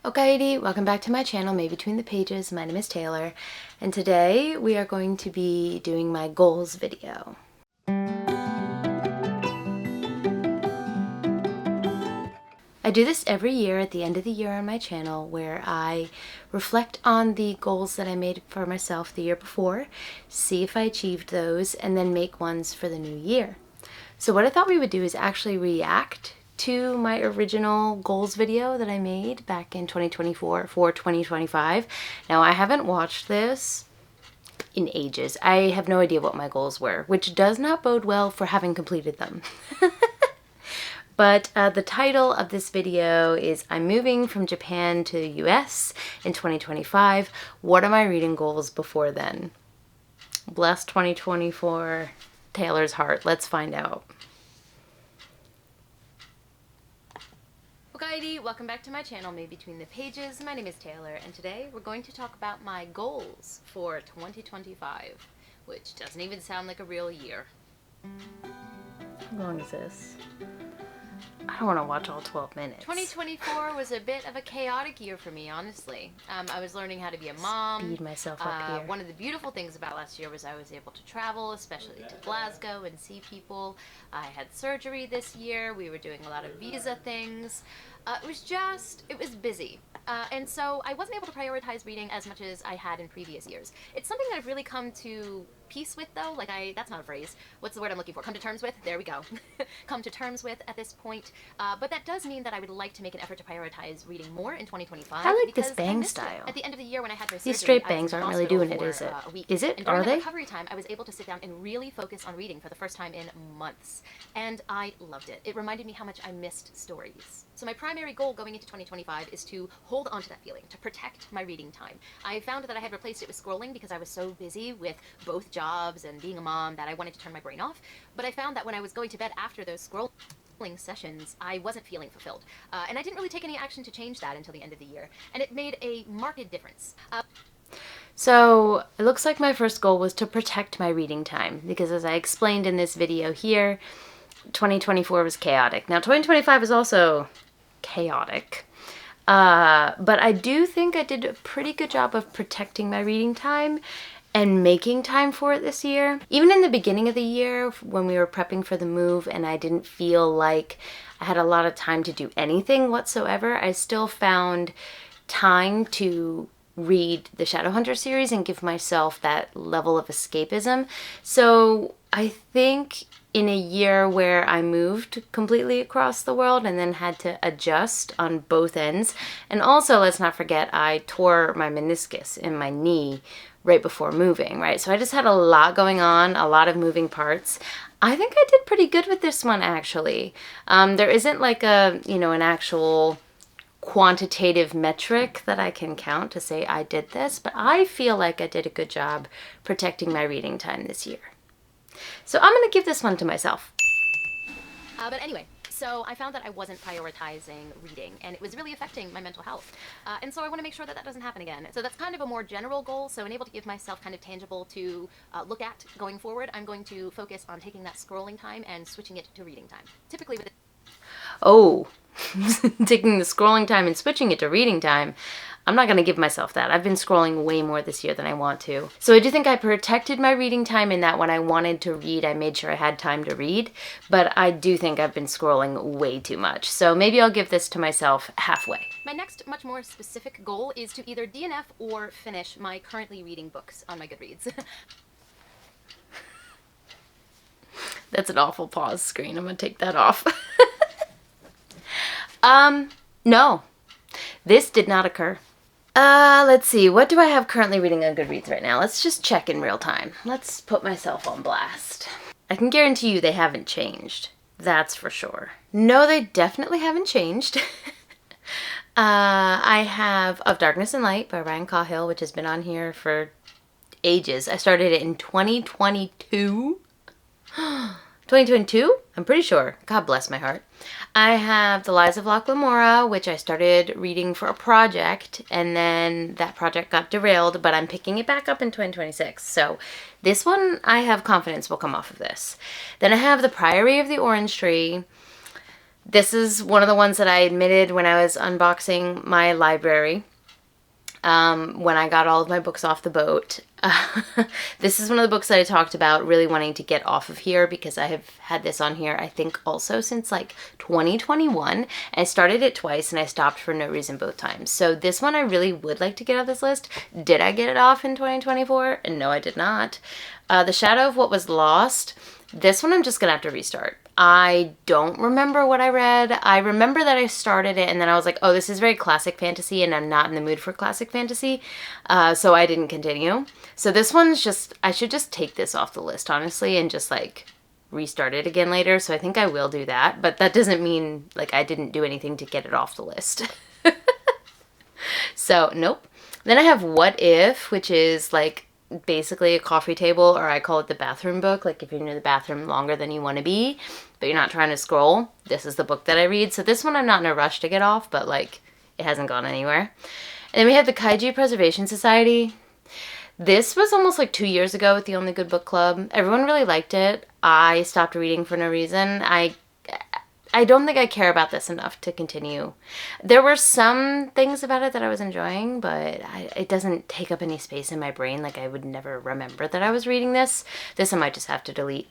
Alrighty, welcome back to my channel, May Between the Pages. My name is Taylor, and today we are going to be doing my goals video. I do this every year at the end of the year on my channel where I reflect on the goals that I made for myself the year before, see if I achieved those, and then make ones for the new year. So what I thought we would do is actually react to my original goals video that I made back in 2024 for 2025. Now I haven't watched this in ages. I have no idea what my goals were, which does not bode well for having completed them. But the title of this video is I'm moving from Japan to the US in 2025. What are my reading goals before then? Bless 2024, Taylor's heart. Let's find out. Alrighty, welcome back to my channel, May Between the Pages. My name is Taylor, and today we're going to talk about my goals for 2025, which doesn't even sound like a real year. How long is this? I don't want to watch all 12 minutes. 2024 was a bit of a chaotic year for me, honestly. I was learning how to be a mom. Speed myself up here. One of the beautiful things about last year was I was able to travel, especially to Glasgow, and see people. I had surgery this year. We were doing a lot of visa things. It was busy. And so I wasn't able to prioritize reading as much as I had in previous years. It's something that I've really come to peace with, though. That's not a phrase. What's the word I'm looking for? Come to terms with? There we go. Come to terms with at this point. But that does mean that I would like to make an effort to prioritize reading more in 2025. I like this bang style. At the end of the year when I had my surgery, these straight bangs aren't really doing it, is it? Is it? Are they? Recovery time, I was able to sit down and really focus on reading for the first time in months. And I loved it. It reminded me how much I missed stories. So my primary goal going into 2025 is to hold on to that feeling, to protect my reading time. I found that I had replaced it with scrolling because I was so busy with both jobs and being a mom that I wanted to turn my brain off. But I found that when I was going to bed after those scrolling sessions, I wasn't feeling fulfilled. And I didn't really take any action to change that until the end of the year. And it made a marked difference. So it looks like my first goal was to protect my reading time because, as I explained in this video here, 2024 was chaotic. Now 2025 is also chaotic. But I do think I did a pretty good job of protecting my reading time and making time for it this year. Even in the beginning of the year when we were prepping for the move and I didn't feel like I had a lot of time to do anything whatsoever, I still found time to read the Shadowhunter series and give myself that level of escapism. So I think in a year where I moved completely across the world and then had to adjust on both ends, and also let's not forget I tore my meniscus in my knee right before moving, right? So I just had a lot going on, a lot of moving parts. I think I did pretty good with this one, actually. There isn't like an actual quantitative metric that I can count to say I did this, but I feel like I did a good job protecting my reading time this year. So I'm going to give this one to myself. But anyway, so I found that I wasn't prioritizing reading, and it was really affecting my mental health. And so I want to make sure that that doesn't happen again. So that's kind of a more general goal, so able to give myself kind of tangible to look at going forward. I'm going to focus on taking that scrolling time and switching it to reading time. Typically with Oh, taking the scrolling time and switching it to reading time. I'm not going to give myself that. I've been scrolling way more this year than I want to. So I do think I protected my reading time in that when I wanted to read, I made sure I had time to read. But I do think I've been scrolling way too much. So maybe I'll give this to myself halfway. My next, much more specific goal is to either DNF or finish my currently reading books on my Goodreads. That's an awful pause screen. I'm going to take that off. No. This did not occur. Let's see. What do I have currently reading on Goodreads right now? Let's just check in real time. Let's put myself on blast. I can guarantee you they haven't changed. That's for sure. No, they definitely haven't changed. I have Of Darkness and Light by Ryan Cahill, which has been on here for ages. I started it in 2022. 2022? I'm pretty sure. God bless my heart. I have The Lies of Locke Lamora, which I started reading for a project, and then that project got derailed, but I'm picking it back up in 2026. So this one, I have confidence will come off of this. Then I have The Priory of the Orange Tree. This is one of the ones that I admitted when I was unboxing my library, when I got all of my books off the boat. This is one of the books that I talked about really wanting to get off of here because I have had this on here, I think, also since like 2021. I started it twice and I stopped for no reason both times. So this one I really would like to get off this list. Did I get it off in 2024? No, I did not. The Shadow of What Was Lost. This one I'm just going to have to restart. I don't remember what I read. I remember that I started it and then I was like, oh, this is very classic fantasy and I'm not in the mood for classic fantasy. So I didn't continue. So this one's just, I should just take this off the list, honestly, and just like restart it again later. So I think I will do that. But that doesn't mean like I didn't do anything to get it off the list. So nope. Then I have What If, which is like basically a coffee table, or I call it the bathroom book. Like if you're in the bathroom longer than you want to be, but you're not trying to scroll, this is the book that I read. So this one I'm not in a rush to get off, but like it hasn't gone anywhere. And then we have the Kaiju Preservation Society. This was almost like 2 years ago with the Only Good Book Club. Everyone really liked it. I stopped reading for no reason. I don't think I care about this enough to continue. There were some things about it that I was enjoying, but it doesn't take up any space in my brain. Like I would never remember that I was reading this. This I might just have to delete.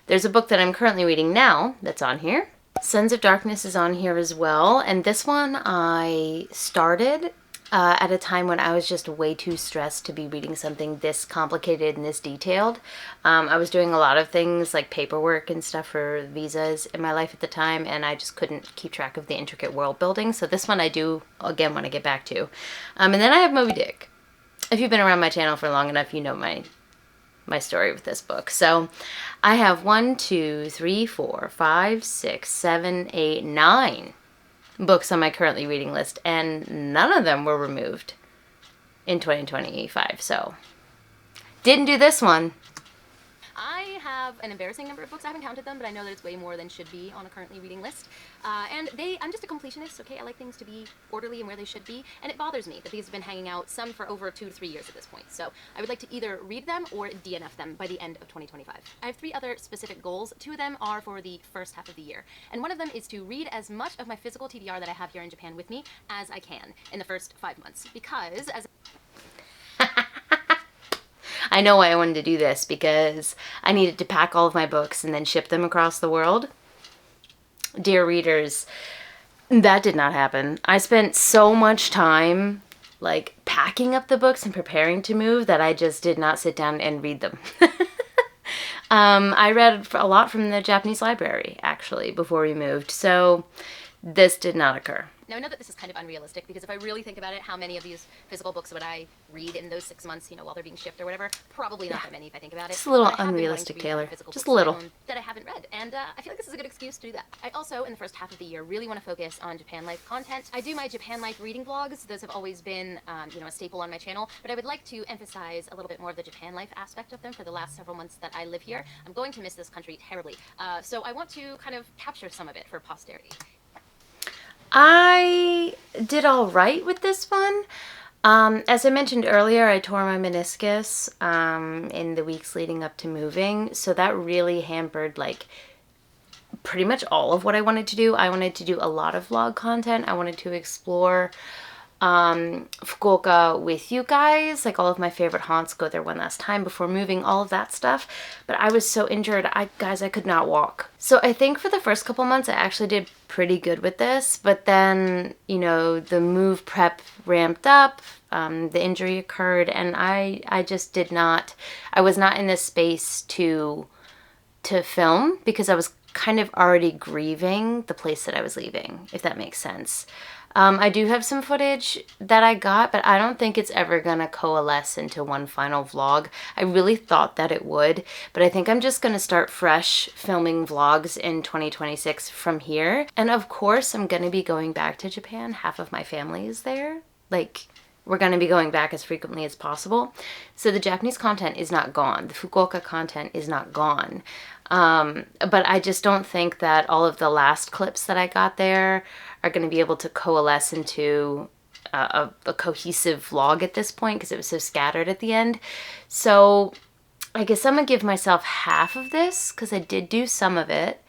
There's a book that I'm currently reading now that's on here. Sons of Darkness is on here as well. And this one I started at a time when I was just way too stressed to be reading something this complicated and this detailed. I was doing a lot of things like paperwork and stuff for visas in my life at the time, and I just couldn't keep track of the intricate world building. So this one I do, again, want to get back to. And then I have Moby Dick. If you've been around my channel for long enough, you know my story with this book. So I have 1, 2, 3, 4, 5, 6, 7, 8, 9 books on my currently reading list, and none of them were removed in 2025. So didn't do this one. I have an embarrassing number of books. I haven't counted them, but I know that it's way more than should be on a currently reading list. I'm just a completionist, okay? I like things to be orderly and where they should be, and it bothers me that these have been hanging out, some for over 2 to 3 years at this point. So I would like to either read them or DNF them by the end of 2025. I have 3 other specific goals. 2 of them are for the first half of the year, and one of them is to read as much of my physical TBR that I have here in Japan with me as I can in the first 5 months, because as I know why I wanted to do this, because I needed to pack all of my books and then ship them across the world. Dear readers, that did not happen. I spent so much time like packing up the books and preparing to move that I just did not sit down and read them. I read a lot from the Japanese library actually before we moved, so this did not occur. Now, I know that this is kind of unrealistic, because if I really think about it, how many of these physical books would I read in those 6 months, while they're being shipped or whatever? Probably not that many if I think about it. It's a little But I have been wanting unrealistic, to read Taylor. physical Just books a little. that I haven't read, and I feel like this is a good excuse to do that. I also, in the first half of the year, really want to focus on Japan Life content. I do my Japan Life reading vlogs. Those have always been, a staple on my channel, but I would like to emphasize a little bit more of the Japan Life aspect of them for the last several months that I live here. I'm going to miss this country terribly, so I want to kind of capture some of it for posterity. I did all right with this one. As I mentioned earlier, I tore my meniscus in the weeks leading up to moving, so that really hampered like pretty much all of what I wanted to do. I wanted to do a lot of vlog content. I wanted to explore Fukuoka with you guys, like all of my favorite haunts, go there one last time before moving, all of that stuff. But I was so injured, I could not walk. So I think for the first couple months I actually did pretty good with this, but then, the move prep ramped up, the injury occurred, and I just did not, I was not in this space to film, because I was kind of already grieving the place that I was leaving, if that makes sense. I do have some footage that I got, but I don't think it's ever gonna coalesce into one final vlog. I really thought that it would, but I think I'm just gonna start fresh filming vlogs in 2026 from here. And of course, I'm gonna be going back to Japan. Half of my family is there. Like, we're gonna be going back as frequently as possible. So the Japanese content is not gone. The Fukuoka content is not gone. But I just don't think that all of the last clips that I got there are going to be able to coalesce into a cohesive vlog at this point, because it was so scattered at the end. So I guess I'm going to give myself half of this, because I did do some of it.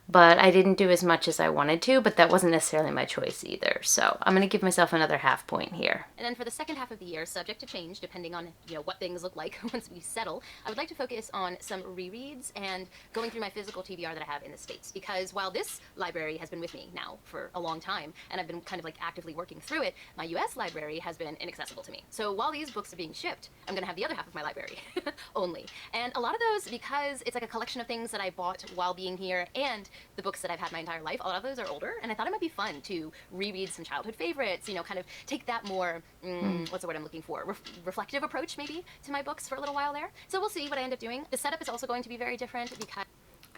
but I didn't do as much as I wanted to, but that wasn't necessarily my choice either. So I'm going to give myself another half point here. And then for the second half of the year, subject to change depending on what things look like once we settle, I would like to focus on some rereads and going through my physical TBR that I have in the States. Because while this library has been with me now for a long time, and I've been kind of like actively working through it, my US library has been inaccessible to me. So while these books are being shipped, I'm going to have the other half of my library only. And a lot of those, because it's like a collection of things that I bought while being here and the books that I've had my entire life, a lot of those are older, and I thought it might be fun to reread some childhood favorites, kind of take that more, what's the word I'm looking for, reflective approach maybe to my books for a little while there. So we'll see what I end up doing. The setup is also going to be very different because...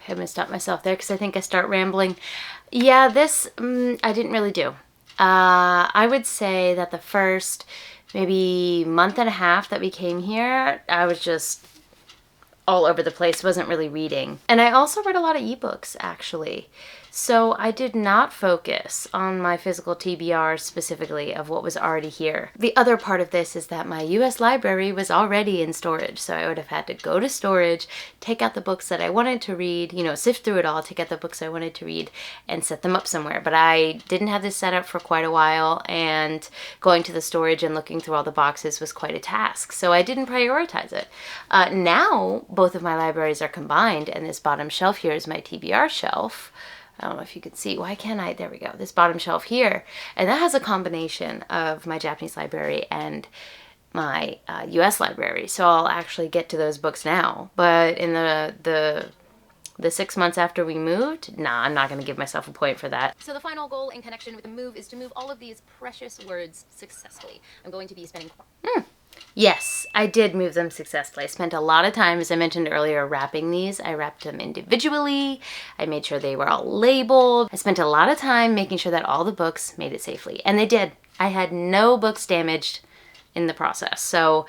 I'm going to stop myself there because I think I start rambling. Yeah, this I didn't really do. I would say that the first maybe month and a half that we came here, I was just all over the place, wasn't really reading. And I also read a lot of ebooks, actually. So I did not focus on my physical TBR specifically of what was already here. The other part of this is that my US library was already in storage, so I would have had to go to storage, take out the books that I wanted to read, sift through it all, take out the books I wanted to read, and set them up somewhere. But I didn't have this set up for quite a while, and going to the storage and looking through all the boxes was quite a task, so I didn't prioritize it. Now, both of my libraries are combined, and this bottom shelf here is my TBR shelf. I don't know if you can see. Why can't I? There we go. This bottom shelf here. And that has a combination of my Japanese library and my US library. So I'll actually get to those books now. But in the 6 months after we moved, nah, I'm not going to give myself a point for that. So the final goal in connection with the move is to move all of these precious words successfully. I'm going to be spending... Yes, I did move them successfully. I spent a lot of time, as I mentioned earlier, wrapping these. I wrapped them individually. I made sure they were all labeled. I spent a lot of time making sure that all the books made it safely. And they did. I had no books damaged in the process. So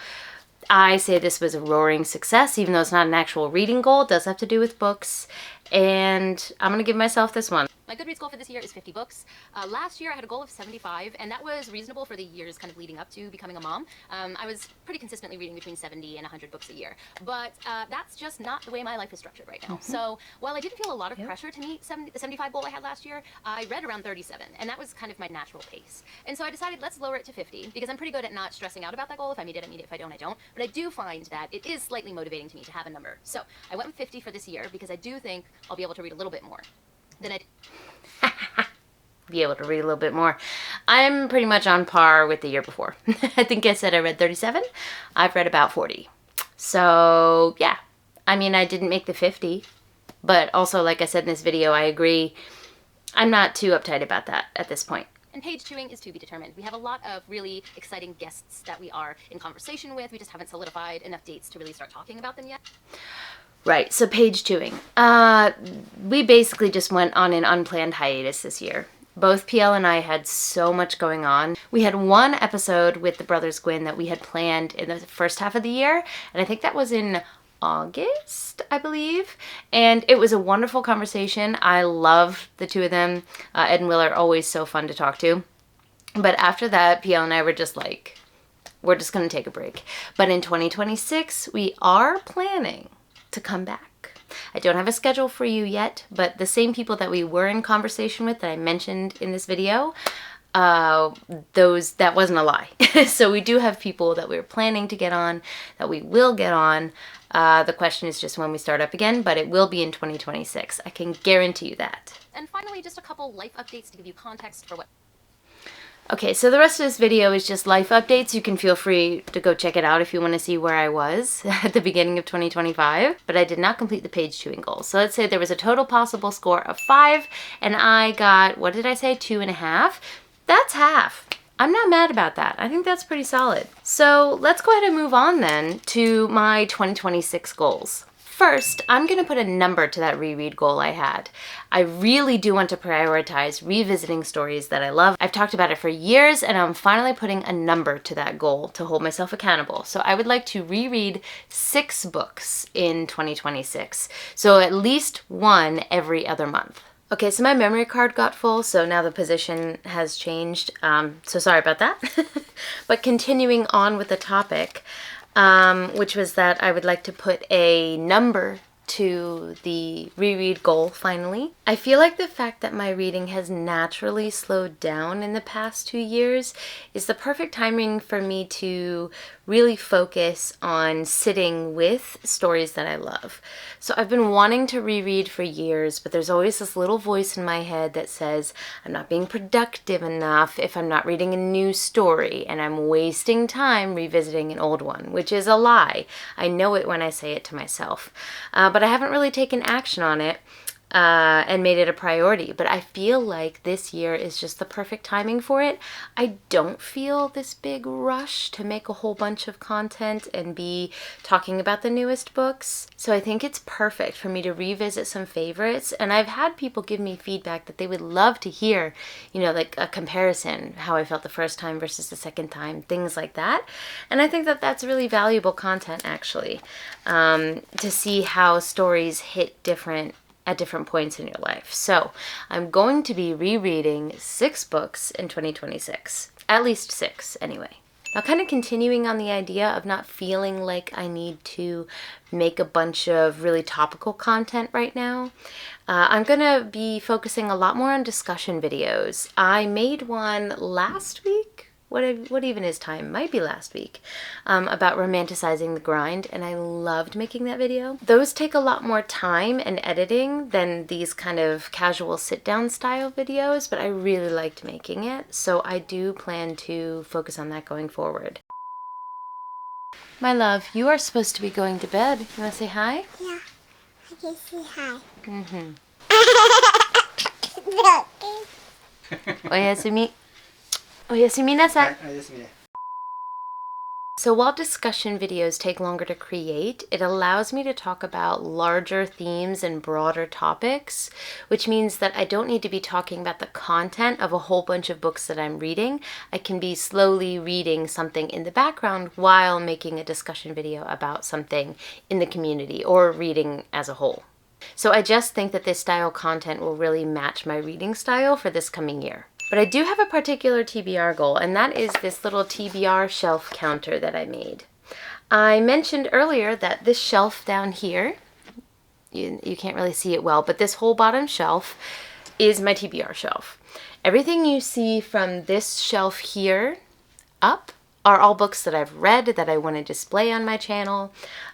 I say this was a roaring success, even though it's not an actual reading goal. It does have to do with books. And I'm going to give myself this one. My Goodreads goal for this year is 50 books. Last year I had a goal of 75, and that was reasonable for the years kind of leading up to becoming a mom. I was pretty consistently reading between 70 and 100 books a year, but that's just not the way my life is structured right now. So while I didn't feel a lot of pressure to meet the 75 goal I had last year, I read around 37, and that was kind of my natural pace. And so I decided let's lower it to 50, because I'm pretty good at not stressing out about that goal. If I meet it, I meet it. If I don't, I don't. But I do find that it is slightly motivating to me to have a number. So I went with 50 for this year, because I do think I'll be able to read a little bit more than I did. Be able to read a little bit more. I'm pretty much on par with the year before. I think I said I read 37. I've read about 40. So yeah, I mean, I didn't make the 50, but also, like I said in this video, I agree. I'm not too uptight about that at this point. And page chewing is to be determined. We have a lot of really exciting guests that we are in conversation with. We just haven't solidified enough dates to really start talking about them yet. Right, so page chewing. We basically just went on an unplanned hiatus this year. Both PL and I had so much going on. We had one episode with the Brothers Gwyn that we had planned in the first half of the year, and I think that was in August, I believe. And it was a wonderful conversation. I love the two of them. Ed and Will are always so fun to talk to. But after that, PL and I were just like, we're just going to take a break. But in 2026, we are planning to come back. I don't have a schedule for you yet, but the same people that we were in conversation with that I mentioned in this video, that wasn't a lie. So we do have people that we're planning to get on, that we will get on. The question is just when we start up again, but it will be in 2026. I can guarantee you that. And finally, just a couple life updates to give you context for what... Okay, so the rest of this video is just life updates. You can feel free to go check it out if you want to see where I was at the beginning of 2025. But I did not complete the page chewing goal. So let's say there was a total possible score of 5, and I got, what did I say, 2.5? That's half. I'm not mad about that. I think that's pretty solid. So let's go ahead and move on then to my 2026 goals. First, I'm going to put a number to that reread goal I had. I really do want to prioritize revisiting stories that I love. I've talked about it for years, and I'm finally putting a number to that goal to hold myself accountable. So I would like to reread 6 books in 2026. So at least one every other month. Okay, so my memory card got full, so now the position has changed. So sorry about that. But continuing on with the topic, which was that I would like to put a number to the reread goal finally. I feel like the fact that my reading has naturally slowed down in the past 2 years is the perfect timing for me to really focus on sitting with stories that I love. So I've been wanting to reread for years, but there's always this little voice in my head that says I'm not being productive enough if I'm not reading a new story, and I'm wasting time revisiting an old one, which is a lie. I know it when I say it to myself, but I haven't really taken action on it. And made it a priority. But I feel like this year is just the perfect timing for it. I don't feel this big rush to make a whole bunch of content and be talking about the newest books. So I think it's perfect for me to revisit some favorites. And I've had people give me feedback that they would love to hear, like a comparison, how I felt the first time versus the second time, things like that. And I think that that's really valuable content, actually, to see how stories hit at different points in your life. So I'm going to be rereading 6 books in 2026. At least 6, anyway. Now, kind of continuing on the idea of not feeling like I need to make a bunch of really topical content right now, I'm going to be focusing a lot more on discussion videos. I made one last week. What even is time? Might be last week, about romanticizing the grind, and I loved making that video. Those take a lot more time and editing than these kind of casual sit-down style videos, but I really liked making it, so I do plan to focus on that going forward. My love, you are supposed to be going to bed. You want to say hi? Yeah, I can say hi. Mm-hmm. Oyasumi nasai. So while discussion videos take longer to create, it allows me to talk about larger themes and broader topics, which means that I don't need to be talking about the content of a whole bunch of books that I'm reading. I can be slowly reading something in the background while making a discussion video about something in the community or reading as a whole. So I just think that this style content will really match my reading style for this coming year. But I do have a particular TBR goal, and that is this little TBR shelf counter that I made. I mentioned earlier that this shelf down here, you can't really see it well, but this whole bottom shelf is my TBR shelf. Everything you see from this shelf here up are all books that I've read that I want to display on my channel,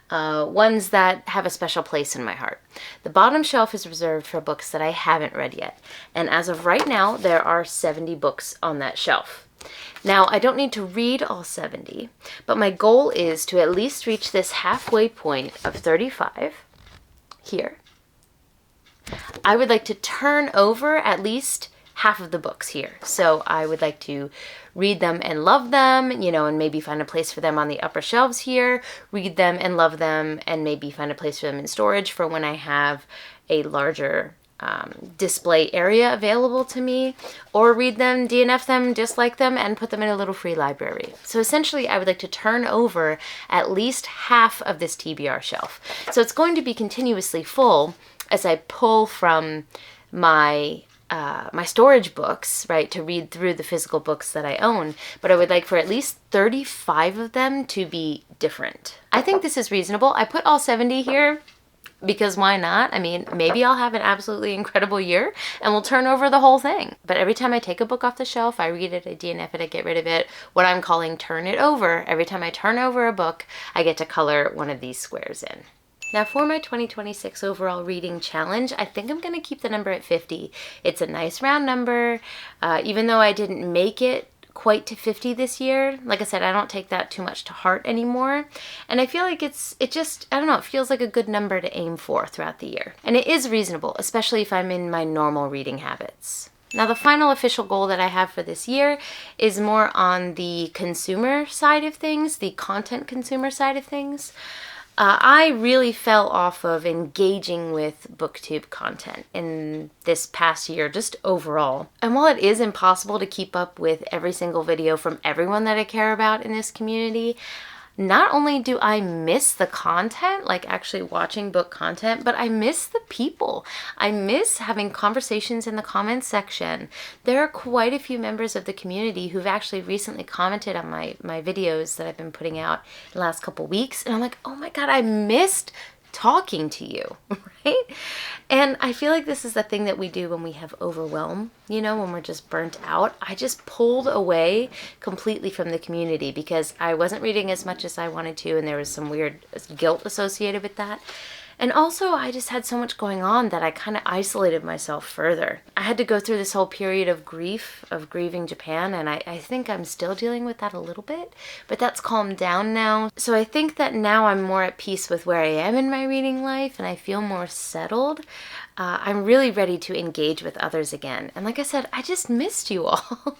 ones that have a special place in my heart. The bottom shelf is reserved for books that I haven't read yet, and as of right now, there are 70 books on that shelf. Now, I don't need to read all 70, but my goal is to at least reach this halfway point of 35 here. I would like to turn over at least half of the books here. So I would like to read them and love them, and maybe find a place for them on the upper shelves here, read them and love them, and maybe find a place for them in storage for when I have a larger display area available to me, or read them, DNF them, dislike them, and put them in a little free library. So essentially, I would like to turn over at least half of this TBR shelf. So it's going to be continuously full as I pull from my storage books, right, to read through the physical books that I own, but I would like for at least 35 of them to be different. I think this is reasonable. I put all 70 here because why not? I mean, maybe I'll have an absolutely incredible year and we'll turn over the whole thing. But every time I take a book off the shelf, I read it, I DNF it, I get rid of it, what I'm calling turn it over. Every time I turn over a book, I get to color one of these squares in. Now for my 2026 overall reading challenge, I think I'm going to keep the number at 50. It's a nice round number. Even though I didn't make it quite to 50 this year, like I said, I don't take that too much to heart anymore. And I feel like it feels like a good number to aim for throughout the year. And it is reasonable, especially if I'm in my normal reading habits. Now the final official goal that I have for this year is more on the consumer side of things, the content consumer side of things. I really fell off of engaging with BookTube content in this past year, just overall. And while it is impossible to keep up with every single video from everyone that I care about in this community, not only do I miss the content, like actually watching book content, but I miss the people. I miss having conversations in the comments section. There are quite a few members of the community who've actually recently commented on my videos that I've been putting out in the last couple weeks. And I'm like, oh my God, I missed talking to you, right? And I feel like this is the thing that we do when we have overwhelm, you know, when we're just burnt out. I just pulled away completely from the community because I wasn't reading as much as I wanted to, and there was some weird guilt associated with that. And also, I just had so much going on that I kind of isolated myself further. I had to go through this whole period of grief, of grieving Japan, and I think I'm still dealing with that a little bit, but that's calmed down now. So I think that now I'm more at peace with where I am in my reading life, and I feel more settled. I'm really ready to engage with others again. And like I said, I just missed you all.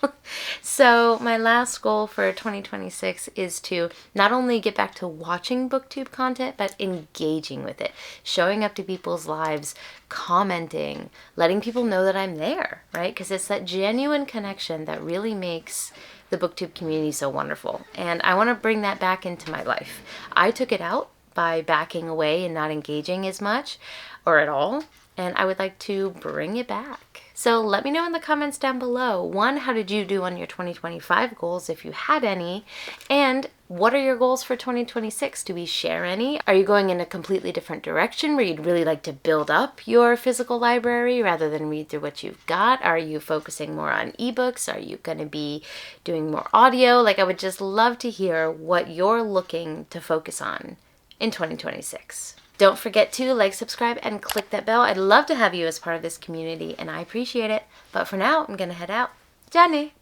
So my last goal for 2026 is to not only get back to watching BookTube content, but engaging with it, showing up to people's lives, commenting, letting people know that I'm there, right? Because it's that genuine connection that really makes the BookTube community so wonderful. And I want to bring that back into my life. I took it out by backing away and not engaging as much or at all. And I would like to bring it back. So let me know in the comments down below. 1, how did you do on your 2025 goals, if you had any? And what are your goals for 2026? Do we share any? Are you going in a completely different direction where you'd really like to build up your physical library rather than read through what you've got? Are you focusing more on ebooks? Are you going to be doing more audio? Like, I would just love to hear what you're looking to focus on in 2026. Don't forget to like, subscribe, and click that bell. I'd love to have you as part of this community, and I appreciate it. But for now, I'm going to head out. Johnny!